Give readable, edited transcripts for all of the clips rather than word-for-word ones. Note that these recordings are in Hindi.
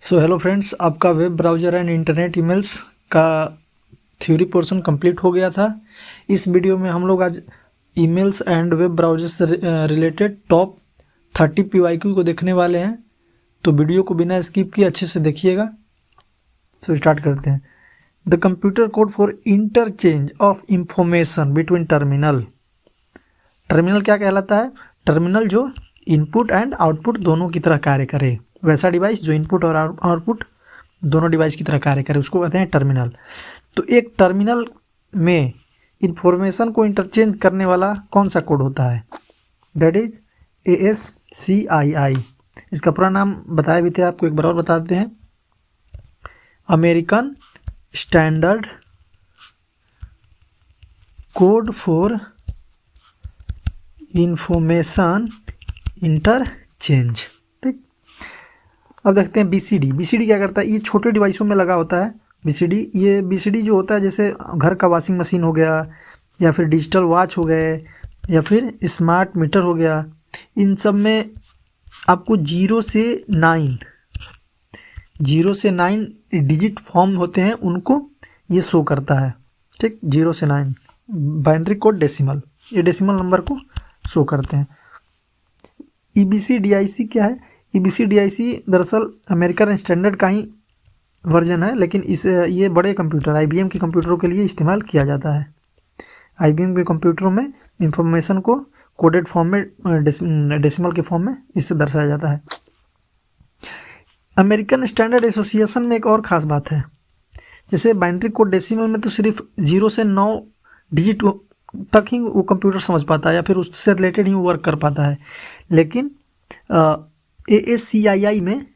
सो हेलो फ्रेंड्स, आपका web browser and internet emails का थ्योरी पोर्शन कंप्लीट हो गया था। इस वीडियो में हम लोग आज ईमेल्स एंड वेब ब्राउज़र से रिलेटेड टॉप 30 PYQ को देखने वाले हैं। तो वीडियो को बिना स्किप किए अच्छे से देखिएगा। सो स्टार्ट करते हैं। The computer code for interchange of information between terminal. Terminal क्या कहलाता है? टर्मिनल जो इनपुट एंड आउटपुट दोनों की तरह कार्य करे, वैसा डिवाइस जो इनपुट और आउटपुट दोनों डिवाइस की तरह कार्य करे, उसको कहते हैं टर्मिनल। तो एक टर्मिनल में इंफॉर्मेशन को इंटरचेंज करने वाला कौन सा कोड होता है? That is ASCII। इसका पूरा नाम बताए भी थे, आपको एक बार और बता देते हैं। American standard code for information interchange. ठीक, अब देखते हैं BCD। BCD क्या करता है? ये छोटे डिवाइसों में लगा होता है BCD। ये BCD जो होता है, जैसे घर का वॉशिंग मशीन हो गया, या फिर डिजिटल वॉच हो गए, या फिर स्मार्ट मीटर हो गया, इन सब में आपको 0 से 9 डिजिट फॉर्म होते हैं, उनको ये शो करता है। ठीक, 0 से 9 बाइनरी कोड डेसिमल, ये डेसिमल नंबर को शो करते हैं। EBCDIC क्या है? EBCDIC दरअसल अमेरिकन स्टैंडर्ड का ही वर्जन है, लेकिन ये बड़े कंप्यूटर IBM के कंप्यूटरों के लिए इस्तेमाल किया जाता है। IBM के कंप्यूटरों में इंफॉर्मेशन को कोडेड फॉर्म में, डेसिमल के फॉर्म में इससे दर्शाया जाता है। अमेरिकन स्टैंडर्ड एसोसिएशन में एक और ख़ास बात है, जैसे बाइनरी कोड डेसिमल में तो सिर्फ 0 से 9 डिजिट तक ही वो कंप्यूटर समझ पाता है, या फिर उससे रिलेटेड ही वर्क कर पाता है। लेकिन ASCII में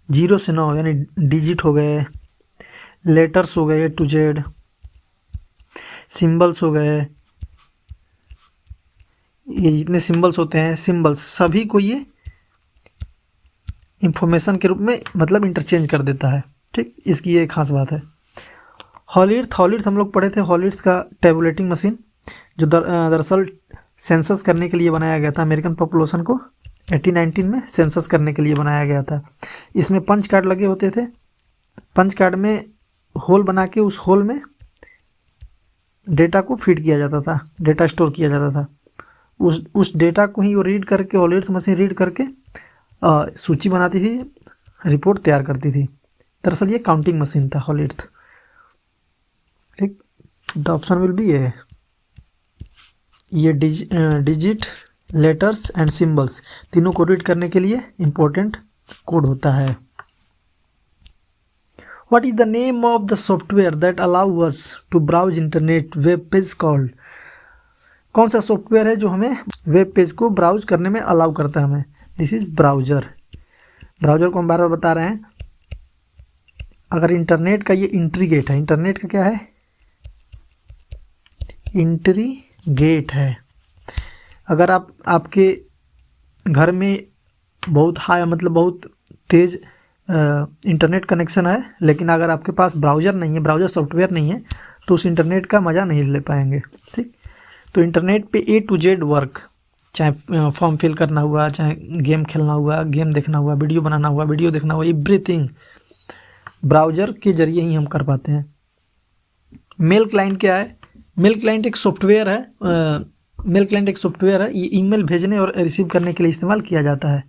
0 से 9 यानी डिजिट हो गए, लेटर्स हो गए A to Z, सिंबल्स हो गए, ये जितने सिंबल्स होते हैं, सिंबल्स सभी को ये इंफॉर्मेशन के रूप में मतलब इंटरचेंज कर देता है। ठीक, इसकी ये खास बात है। हॉलिर्थ हम लोग पढ़े थे। हॉलिर्थ का टेबुलेटिंग मशीन जो दरअसल सेंसस करने के लिए बनाया गया था। अमेरिकन पॉपुलेशन को 1819 में सेंसस करने के लिए बनाया गया था। इसमें पंच कार्ड लगे होते थे। पंच कार्ड में होल बना के उस होल में डेटा को फीड किया जाता था, डेटा स्टोर किया जाता था। उस डेटा को ही वो रीड करके, हॉलिर्थ मशीन रीड करके सूची बनाती थी, रिपोर्ट तैयार करती थी। दरअसल ये काउंटिंग मशीन था हॉलिर्थ। ठीक, द ऑप्शन विल बी ये डिजिट, लेटर्स एंड सिंबल्स तीनों को रीड करने के लिए इम्पोर्टेंट कोड होता है। What is the name of the software that allow us to browse internet web page called? कौन सा सॉफ्टवेयर है जो हमें वेब पेज को ब्राउज करने में अलाउ करता है हमें? This is browser. ब्राउजर को हम बार बार बता रहे हैं। अगर इंटरनेट का ये इंट्री गेट है, इंटरनेट का क्या है? इंट्री गेट है। अगर आपके घर में बहुत हाई मतलब बहुत तेज़ इंटरनेट कनेक्शन है, लेकिन अगर आपके पास ब्राउज़र नहीं है, ब्राउज़र सॉफ्टवेयर नहीं है, तो उस इंटरनेट का मज़ा नहीं ले पाएंगे। ठीक, तो इंटरनेट पे A to Z वर्क, चाहे फॉर्म फिल करना हुआ, चाहे गेम खेलना हुआ, गेम देखना हुआ, वीडियो बनाना हुआ, वीडियो देखना हुआ, एवरीथिंग ब्राउज़र के ज़रिए ही हम कर पाते हैं। मेल क्लाइंट क्या है? मेल क्लाइंट एक सॉफ्टवेयर है। मेल क्लाइंट एक सॉफ्टवेयर है, ये ईमेल भेजने और रिसीव करने के लिए इस्तेमाल किया जाता है।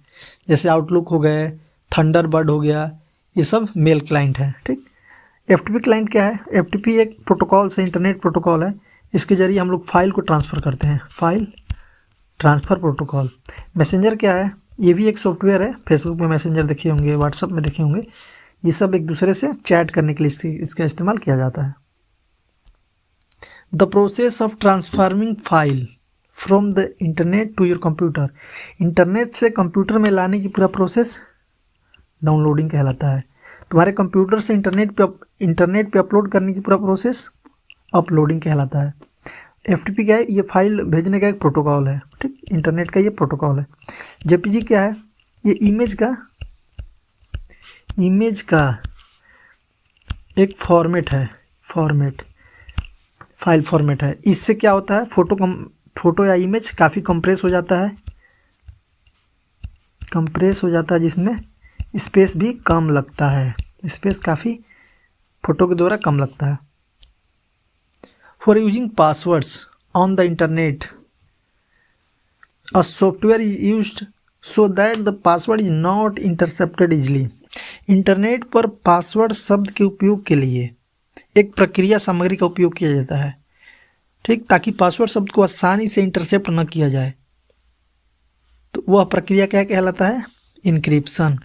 जैसे आउटलुक हो गए, थंडरबर्ड हो गया, ये सब मेल क्लाइंट है। ठीक, FTP क्लाइंट क्या है? FTP एक प्रोटोकॉल से, इंटरनेट प्रोटोकॉल है। इसके ज़रिए हम लोग फाइल को ट्रांसफ़र करते हैं, फाइल ट्रांसफ़र प्रोटोकॉल। मैसेंजर क्या है? ये भी एक सॉफ्टवेयर है। फेसबुक में मैसेंजर देखे होंगे, व्हाट्सअप में देखे होंगे। ये सब एक दूसरे से चैट करने के लिए इसका इस्तेमाल किया जाता है। The process of transforming file from the internet to your computer. Internet से कंप्यूटर में लाने की पूरा प्रोसेस डाउनलोडिंग कहलाता है। तुम्हारे कंप्यूटर से इंटरनेट पे अपलोड करने की पूरा प्रोसेस अपलोडिंग कहलाता है। FTP क्या है? ये फाइल भेजने का एक प्रोटोकॉल है। ठीक, इंटरनेट का ये प्रोटोकॉल है। JPG क्या है? ये इमेज का एक फॉर्मेट है, फाइल फॉर्मेट है। इससे क्या होता है? फोटो या इमेज काफ़ी कंप्रेस हो जाता है, जिसमें स्पेस भी कम लगता है, स्पेस काफ़ी फ़ोटो के द्वारा कम लगता है। For using passwords on the internet a software is used so that the password is not intercepted easily. Internet पर पासवर्ड शब्द के उपयोग के लिए एक प्रक्रिया सामग्री का उपयोग किया जाता है, ठीक, ताकि पासवर्ड शब्द को आसानी से इंटरसेप्ट न किया जाए। तो वह प्रक्रिया क्या कहलाता है? इनक्रिप्शन।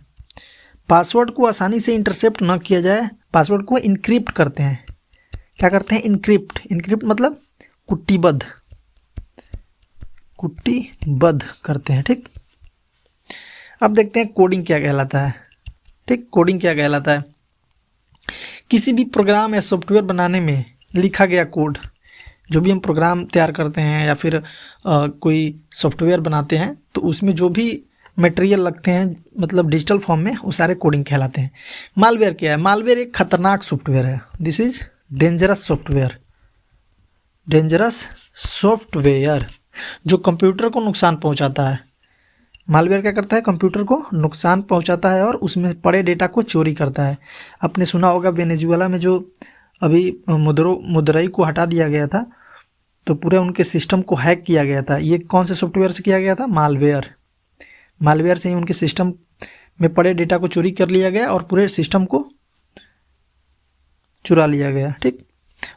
पासवर्ड को आसानी से इंटरसेप्ट न किया जाए, पासवर्ड को इनक्रिप्ट करते हैं। क्या करते हैं? इनक्रिप्ट। इनक्रिप्ट मतलब कुट्टीबद्ध करते हैं, ठीक। अब देखते हैं कोडिंग क्या कहलाता है, ठीक। कोडिंग क्या कहलाता है? किसी भी प्रोग्राम या सॉफ्टवेयर बनाने में लिखा गया कोड, जो भी हम प्रोग्राम तैयार करते हैं या फिर कोई सॉफ्टवेयर बनाते हैं, तो उसमें जो भी मटेरियल लगते हैं, मतलब डिजिटल फॉर्म में, वो सारे कोडिंग कहलाते हैं। मालवेयर क्या है? मालवेयर एक खतरनाक सॉफ्टवेयर है। This is dangerous software. Dangerous software जो कंप्यूटर को नुकसान पहुंचाता है। मालवेयर क्या करता है? कंप्यूटर को नुकसान पहुंचाता है और उसमें पड़े डेटा को चोरी करता है। आपने सुना होगा वेनेजुएला में जो अभी मुद्रई को हटा दिया गया था, तो पूरे उनके सिस्टम को हैक किया गया था। ये कौन से सॉफ्टवेयर से किया गया था? मालवेयर। मालवेयर से ही उनके सिस्टम में पड़े डेटा को चोरी कर लिया गया और पूरे सिस्टम को चुरा लिया गया, ठीक।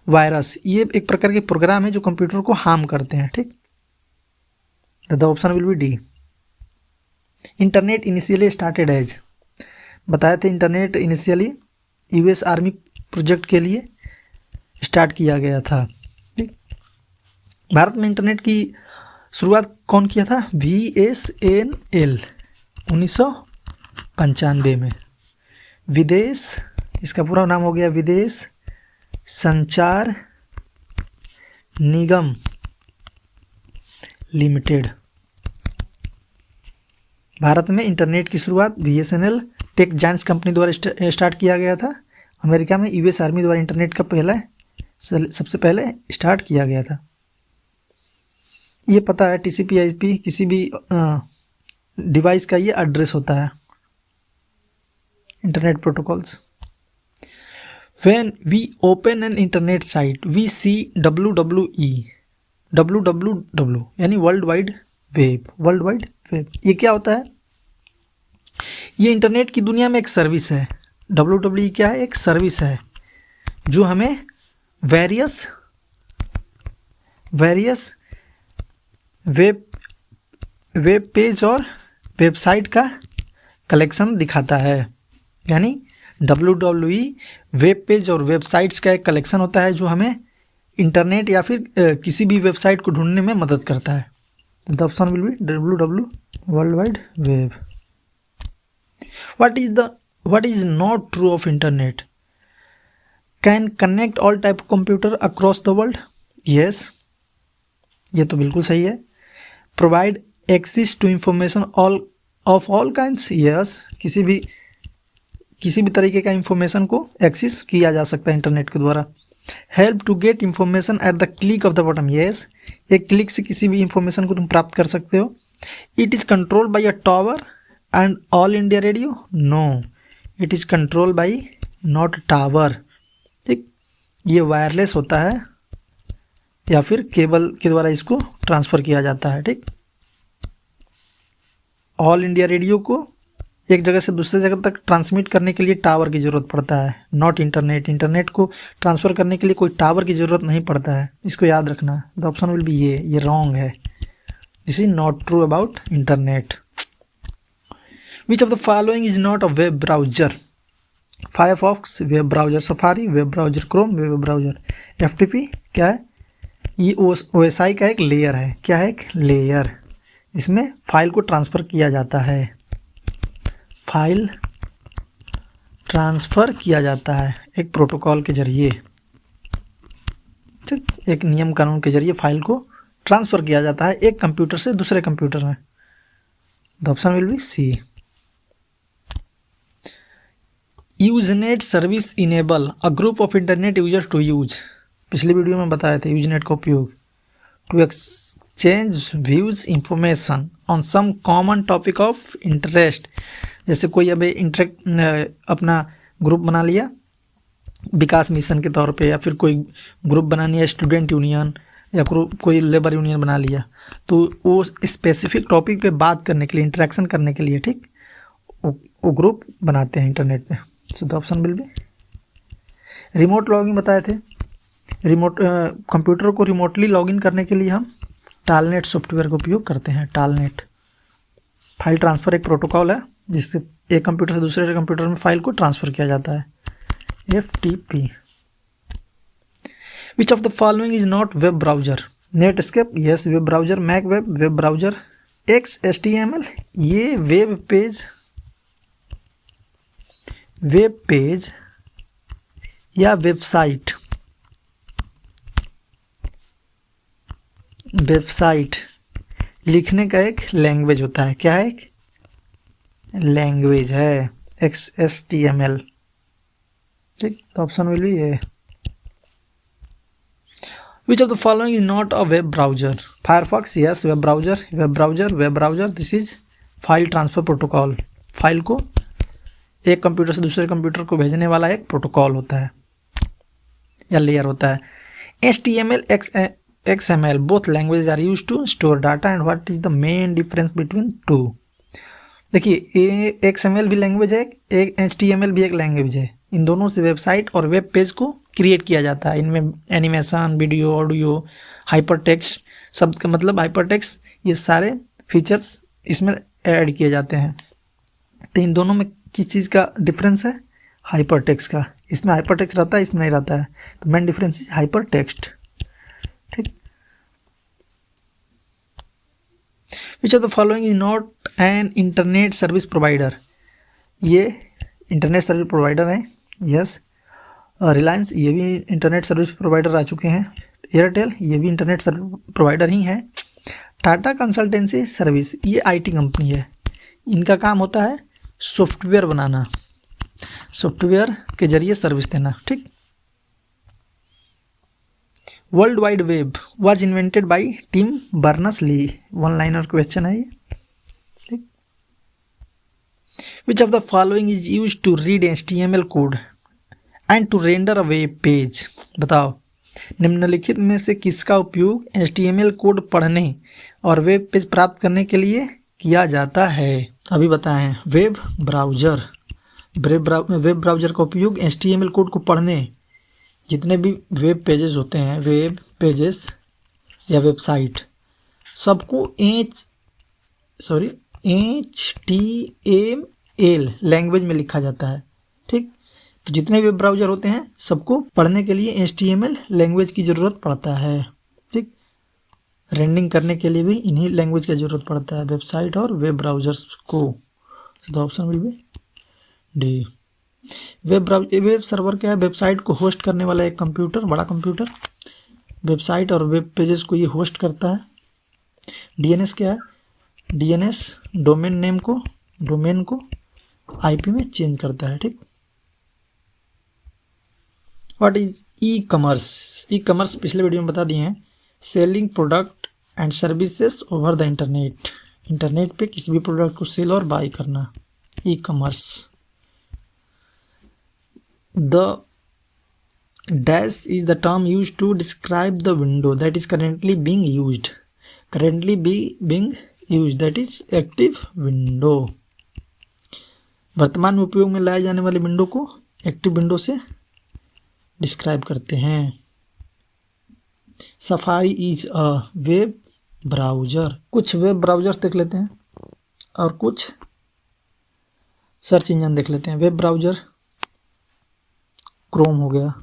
वायरस, ये एक प्रकार के प्रोग्राम है जो कंप्यूटर को हार्म करते हैं, ठीक। The option will be D. Internet initially started as, बताए थे internet initially US army project के लिए स्टार्ट किया गया था, ठीक। भारत में इंटरनेट की शुरुआत कौन किया था? VSNL 1995 में। विदेश, इसका पूरा नाम हो गया विदेश संचार निगम लिमिटेड। भारत में इंटरनेट की शुरुआत BSNL टेक जायंट्स कंपनी द्वारा स्टार्ट किया गया था। अमेरिका में यूएस आर्मी द्वारा इंटरनेट का सबसे पहले स्टार्ट किया गया था। ये पता है TCP/IP किसी भी डिवाइस का ये एड्रेस होता है, internet protocols. When we open an internet site we see WWE, WWW यानी world wide web. World wide web ये क्या होता है? ये इंटरनेट की दुनिया में एक सर्विस है। WWE क्या है? एक सर्विस है जो हमें वेरियस वेब पेज और वेबसाइट का कलेक्शन दिखाता है। यानी WWE वेब पेज और वेबसाइट्स का एक कलेक्शन होता है जो हमें इंटरनेट या फिर किसी भी वेबसाइट को ढूंढने में मदद करता है। The option will B WWW, world wide web. what is not true of internet? Can connect all type of computer across the world? Yes, ये तो बिल्कुल सही है। Provide access to information of all kinds? Yes, किसी भी तरीके का इंफॉर्मेशन को एक्सेस किया जा सकता है इंटरनेट के द्वारा। Help to get information at the click of the button? Yes, एक क्लिक से किसी भी इंफॉर्मेशन को तुम प्राप्त कर सकते हो। It is controlled by a tower and All India Radio? No, it is controlled by not tower, ठीक। ये वायरलेस होता है या फिर केबल के द्वारा इसको ट्रांसफ़र किया जाता है, ठीक। ऑल इंडिया रेडियो को एक जगह से दूसरे जगह तक ट्रांसमिट करने के लिए टावर की ज़रूरत पड़ता है, नॉट इंटरनेट। इंटरनेट को ट्रांसफ़र करने के लिए कोई टावर की ज़रूरत नहीं पड़ता है, इसको याद रखना। द ऑप्शन विल बी ये रॉन्ग है। This is not true about internet. Which of the following is not a web browser? Firefox web browser, safari web browser, Chrome web browser. FTP क्या है? ये OSI का एक लेयर है। क्या है? एक लेयर। इसमें फाइल को ट्रांसफ़र किया जाता है, फाइल ट्रांसफ़र किया जाता है एक प्रोटोकॉल के ज़रिए, ठीक। एक नियम कानून के ज़रिए फाइल को ट्रांसफ़र किया जाता है एक कंप्यूटर से दूसरे कंप्यूटर में। The option will be C. Usenet service enable a group of internet users to use, पिछली वीडियो में बताया था यूजनेट का उपयोग, to exchange views information on some common topic of interest. जैसे कोई अब अपना ग्रुप बना लिया विकास मिशन के तौर पे, या फिर कोई ग्रुप बना लिया स्टूडेंट यूनियन, या कोई लेबर यूनियन बना लिया, तो वो स्पेसिफिक टॉपिक पे बात करने के लिए, इंटरेक्शन करने के लिए, ठीक, वो ग्रुप बनाते हैं इंटरनेट पे। So the option will be remote login बताए थे। कंप्यूटर को रिमोटली लॉगिन करने के लिए हम टालनेट सॉफ्टवेयर का उपयोग करते हैं। टालनेट फाइल ट्रांसफ़र एक प्रोटोकॉल है जिससे एक कंप्यूटर से दूसरे कंप्यूटर में फाइल को ट्रांसफ़र किया जाता है। FTP। Which of the following is not web browser? Netscape, yes web browser. Mac web browser. XHTML, ये वेब पेज या वेबसाइट लिखने का एक लैंग्वेज होता है। क्या है? एक लैंग्वेज है XHTML, ठीक। तो option will B A. Which of the following is not a web browser? Firefox, yes web browser. This is file transfer protocol. File को एक कंप्यूटर से दूसरे कंप्यूटर को भेजने वाला एक प्रोटोकॉल होता है या लेयर होता है। HTML, XML, both languages are used to store data and what is the main difference between two? देखिए XML भी लैंग्वेज है, एक HTML भी एक लैंग्वेज है। इन दोनों से वेबसाइट और वेब पेज को क्रिएट किया जाता है। इनमें animation, video, audio, hyper text, सब का मतलब हाइपर टेक्स्ट, ये सारे फीचर्स इसमें ऐड किए जाते हैं। तो इन दोनों में किस चीज़ का डिफरेंस है? हाइपर टेक्स्ट का। इसमें हाइपर टेक्स्ट रहता है, इसमें नहीं रहता है। तो मेन डिफरेंस इज हाइपर टेक्स्ट, ठीक। Which of the following is not an internet service provider? ये इंटरनेट सर्विस प्रोवाइडर है, यस। रिलायंस, ये भी इंटरनेट सर्विस प्रोवाइडर आ चुके हैं। एयरटेल, ये भी इंटरनेट सर्विस प्रोवाइडर ही है। टाटा कंसल्टेंसी सर्विस, ये IT कंपनी है। इनका काम होता है सॉफ्टवेयर बनाना, सॉफ्टवेयर के जरिए सर्विस देना, ठीक। World wide web was invented by Tim Berners-Lee, one liner question है ये, ठीक। Which of the following is use to read HTML code and to render a web page? बताओ, निम्नलिखित में से किसका उपयोग HTML कोड पढ़ने और वेब पेज प्राप्त करने के लिए किया जाता है? अभी बताएं। वेब ब्राउजर का उपयोग HTML कोड को पढ़ने, जितने भी वेब पेजेस होते हैं, वेब पेजेस या वेबसाइट, सबको HTML लैंग्वेज में लिखा जाता है, ठीक। तो जितने वेब ब्राउजर होते हैं सबको पढ़ने के लिए HTML लैंग्वेज की ज़रूरत पड़ता है, ठीक। रेंडरिंग करने के लिए भी इन्हीं लैंग्वेज की ज़रूरत पड़ता है, वेबसाइट और वेब ब्राउजर्स को। तो option will be D. Web server क्या है? वेबसाइट को होस्ट करने वाला एक कंप्यूटर, बड़ा कंप्यूटर। वेबसाइट और वेब पेजेस को ये होस्ट करता है। DNS क्या है? DNS डोमेन को IP में चेंज करता है, ठीक। What is e-commerce? ई-कॉमर्स पिछले वीडियो में बता दिए हैं। Selling product and services over the internet, internet पे किसी भी प्रोडक्ट को सेल और बाई करना, e-commerce. The dash is the term used to describe the window that is currently being used. That is active window. वर्तमान में उपयोग में लाए जाने वाली विंडो को एक्टिव विंडो से डिस्क्राइब करते हैं। Safari is a web browser. कुछ वेब ब्राउजर्स देख लेते हैं और कुछ सर्च इंजन देख लेते हैं। वेब ब्राउजर क्रोम हो गया,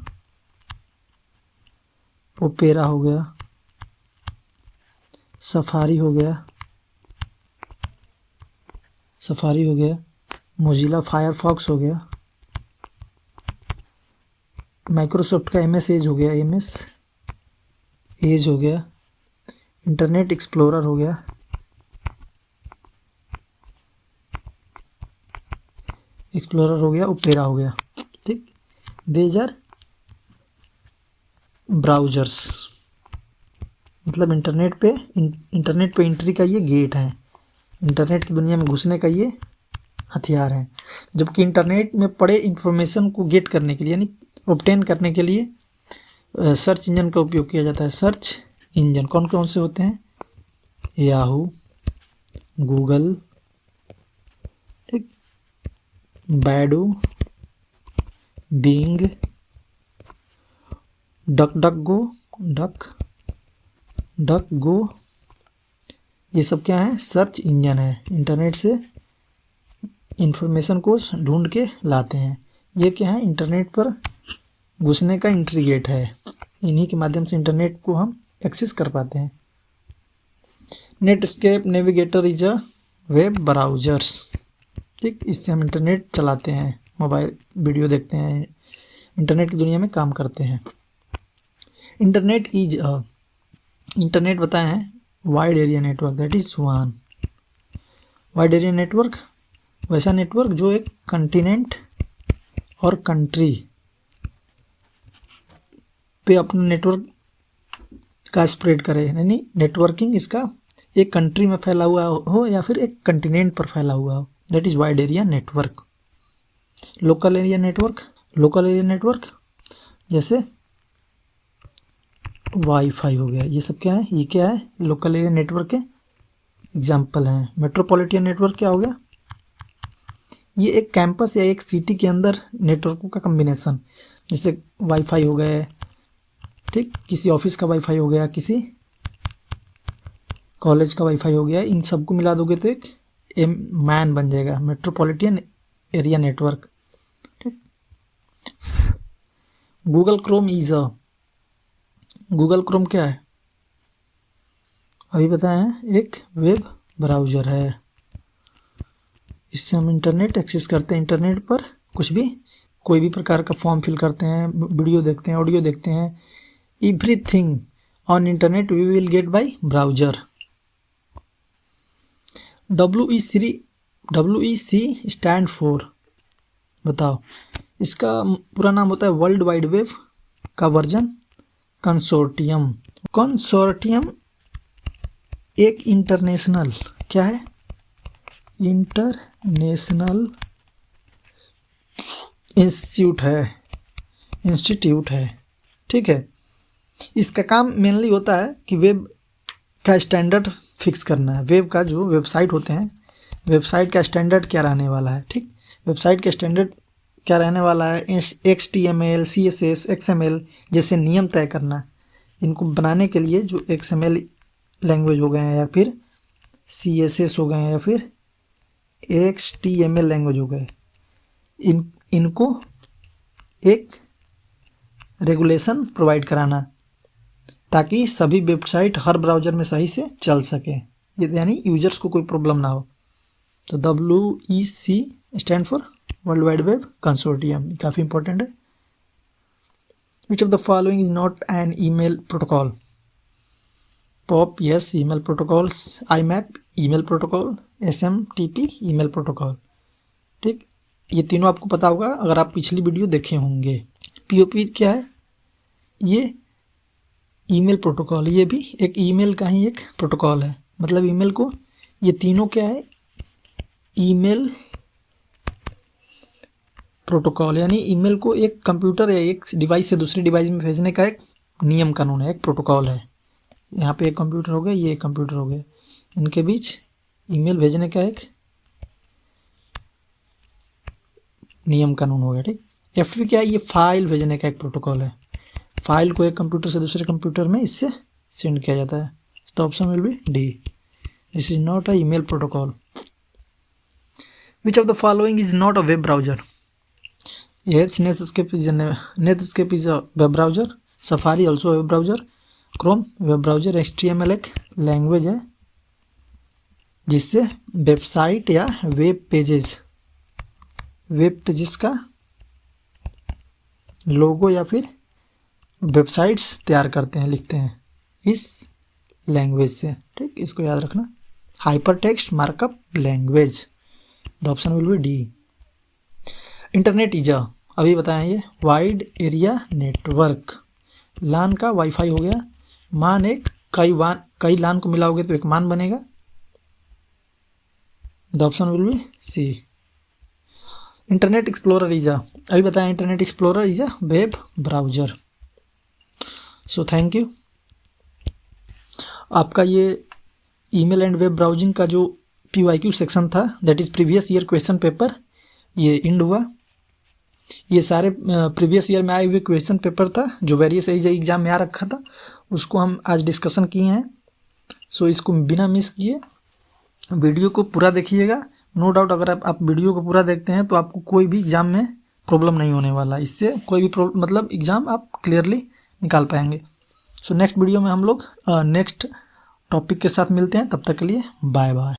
ओपेरा हो गया, सफारी हो गया, मोजिला फायरफॉक्स हो गया, माइक्रोसॉफ्ट का MS एज हो गया, इंटरनेट एक्सप्लोरर हो गया, ओपेरा हो गया, ठीक। These are ब्राउजर्स, मतलब इंटरनेट पे एंट्री का ये गेट है, इंटरनेट की दुनिया में घुसने का ये हथियार हैं। जबकि इंटरनेट में पड़े इंफॉर्मेशन को गेट करने के लिए यानी ऑब्टेन करने के लिए सर्च इंजन का उपयोग किया जाता है। सर्च इंजन कौन कौन से होते हैं? याहू, गूगल, ठीक, बैडू, बिंग, डक गो, ये सब क्या है? सर्च इंजन है। इंटरनेट से इंफॉर्मेशन को ढूंढ के लाते हैं। ये क्या है? इंटरनेट पर घुसने का एंट्री गेट है। इन्हीं के माध्यम से इंटरनेट को हम एक्सेस कर पाते हैं। Netscape navigator is a web browsers, ठीक, इससे हम इंटरनेट चलाते हैं, मोबाइल वीडियो देखते हैं, इंटरनेट की दुनिया में काम करते हैं। इंटरनेट इज अ, इंटरनेट बताए हैं wide area network, that is WAN। Wide area network वैसा नेटवर्क जो एक कंटिनेंट और कंट्री पे अपना नेटवर्क का स्प्रेड करे, यानी नेटवर्किंग इसका एक कंट्री में फैला हुआ हो या फिर एक कंटिनेंट पर फैला हुआ हो, that is wide area network. Local area network जैसे वाईफाई हो गया, ये सब क्या है? ये क्या है? लोकल एरिया नेटवर्क के एग्जाम्पल हैं। मेट्रोपॉलिटन नेटवर्क क्या हो गया? ये एक कैंपस या एक सिटी के अंदर नेटवर्कों का कम्बिनेशन, जैसे वाईफाई हो गए, ठीक, किसी ऑफिस का वाईफाई हो गया, किसी कॉलेज का वाईफाई हो गया, इन सबको मिला दोगे तो एक मैन बन जाएगा, मेट्रोपॉलिटन एरिया नेटवर्क, ठीक। गूगल क्रोम क्या है? अभी बताए हैं, एक वेब ब्राउज़र है। इससे हम इंटरनेट एक्सेस करते हैं। इंटरनेट पर कुछ भी, कोई भी प्रकार का फॉर्म फिल करते हैं, वीडियो देखते हैं, ऑडियो देखते हैं, everything on internet we will get by browser. WEC stand for, बताओ, इसका पूरा नाम होता है वर्ल्ड वाइड वेब का वर्जन कंसोर्टियम एक इंटरनेशनल क्या है? इंटरनेशनल इंस्टीट्यूट है, ठीक है। इसका काम मेनली होता है कि वेब का स्टैंडर्ड फिक्स करना है। वेब का जो वेबसाइट होते हैं, वेबसाइट का स्टैंडर्ड क्या रहने वाला है, ठीक, वेबसाइट का स्टैंडर्ड क्या रहने वाला है, HTML, CSS, XML जैसे नियम तय करना। इनको बनाने के लिए जो XML लैंग्वेज हो गए हैं या फिर CSS हो गए हैं या फिर HTML लैंग्वेज हो गए, इनको एक रेगुलेशन प्रोवाइड कराना ताकि सभी वेबसाइट हर ब्राउज़र में सही से चल सके, यानी यूजर्स को कोई प्रॉब्लम ना हो। तो WEC stand for world wide web consortium, काफ़ी इंपॉर्टेंट है। विच of the following is not N email protocol? POP yes, email protocols, IMAP email protocol, SMTP email protocol, ठीक, ये तीनों आपको पता होगा अगर आप पिछली वीडियो देखे होंगे। POP क्या है? ये ईमेल प्रोटोकॉल, ये भी एक ईमेल का ही एक प्रोटोकॉल है। मतलब ईमेल को, ये तीनों क्या है? ईमेल प्रोटोकॉल, यानी ईमेल को एक कंप्यूटर या एक डिवाइस से दूसरे डिवाइस में भेजने का एक नियम कानून है, एक प्रोटोकॉल है। यहाँ पे एक कंप्यूटर हो गया, ये एक कंप्यूटर हो गया, इनके बीच ईमेल भेजने का एक नियम कानून हो गया, ठीक। FTP क्या है? ये फाइल भेजने का एक प्रोटोकॉल है। फाइल को एक कंप्यूटर से दूसरे कंप्यूटर में इससे सेंड किया जाता है। तो option will be D, this is not a email protocol. Which of the following is not a web browser? Yes, Netscape is a web browser. Safari also a web browser. Chrome web browser. HTML एक लैंग्वेज है जिससे वेबसाइट या वेब पेजेस का लोगो या फिर वेबसाइट्स तैयार करते हैं, लिखते हैं इस लैंग्वेज से, ठीक, इसको याद रखना। Hyper text markup language, the option will be D. Internet is अभी बताएं, ये वाइड एरिया नेटवर्क। लान का वाईफाई हो गया, मान एक कई लान को मिलाओगे तो एक मान बनेगा, the option will be C. Internet explorer is a, अभी बताया internet explorer is a web browser. So thank you. आपका ये ईमेल एंड वेब ब्राउजिंग का जो PYQ सेक्शन था, that is previous year question paper, ये एंड हुआ। ये सारे प्रीवियस ईयर में आए हुए क्वेश्चन पेपर था जो वेरियस एग्जाम में आ रखा था, उसको हम आज डिस्कशन किए हैं। सो इसको बिना मिस किए वीडियो को पूरा देखिएगा। नो डाउट अगर आप वीडियो को पूरा देखते हैं तो आपको कोई भी एग्ज़ाम में प्रॉब्लम नहीं होने वाला, इससे कोई भी मतलब एग्ज़ाम आप क्लियरली निकाल पाएंगे। सो नेक्स्ट वीडियो में हम लोग नेक्स्ट टॉपिक के साथ मिलते हैं, तब तक के लिए बाय बाय।